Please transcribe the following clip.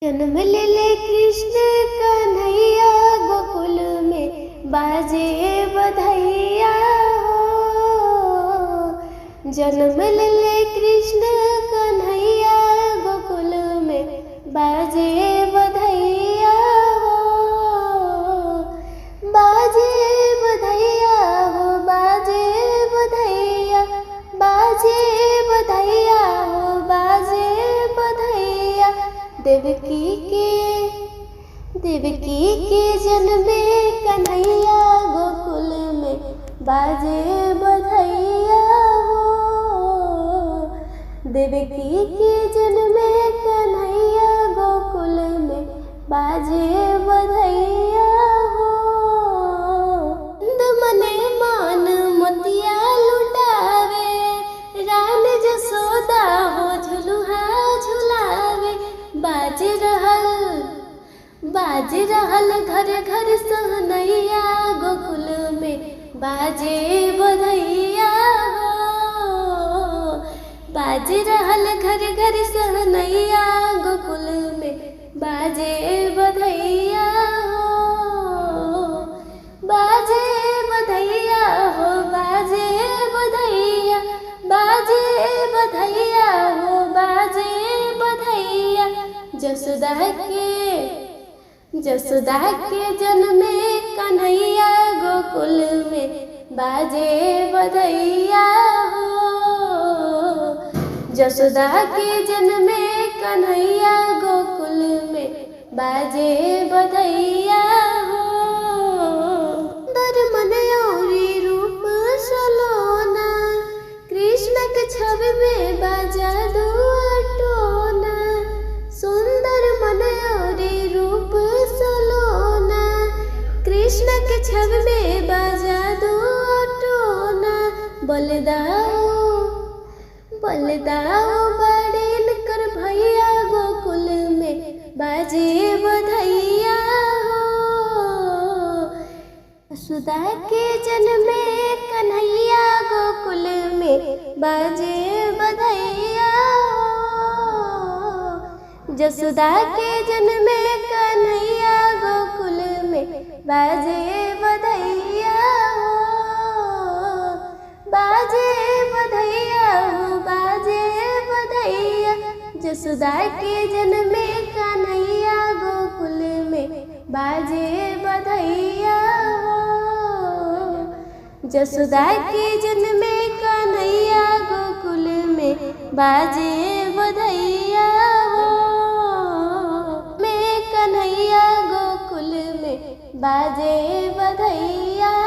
जन्म ले ले कृष्ण कन्हैया गोकुल में बाजे बधैया हो। जन्म ले ले कृष्ण कन्हैया गोकुल में बाजे बधैया हो। बाजे बधैया हो, बाजे बधैया, बाजे बधैया हो, बाजे बधैया। देवकी के जन्मे कन्हैया गोकुल में बाजे बधैया हो। देवकी के जन्मे कन्हैया गोकुल में बाजे बधैया हो। मने मान मोतिया लुटावे, रान जसोदा हो झुलुहा झुलावे। बाज रहल घर घर सहनैया गोकुल में बाजे बधैया हो। बाज रहल घर घर सहनैया गोकुल में बाजे बधैया हो। बाजे बधैया हो, बाजे बधैया, बाजे बधैया हो, बाजे बधैया। जसोदा के जन्मे कन्हैया गोकुल में बाजे बधैया हो। जसोदा के जन्मे कन्हैया गोकुल में बाजे बधैया हो। मन औरी रूप सलोना, कृष्ण के छवि में बाजा टोना। सुंदर मन औरी रूप सलोना, कृष्ण के छवि में बाजा टोना। बलदाओ बड़ेन कर भैया गोकुल में बाजे बधैया हो। यशोदा के जन्मे कन्हैया गोकुल में बाजे बधैया हो। यशोदा के जन्मे कन्हैया गोकुल में बाजे बधैया हो। बाजे बधैया हो, बाजे बधैया। यशोदा के जन्मे कन्हैया गोकुल में बाजे बधैया हो। यशोदा के जन्मे कन्हैया गोकुल में बाजे बधैया हो। मैं कन्हैया गोकुल में बाजे बधैया।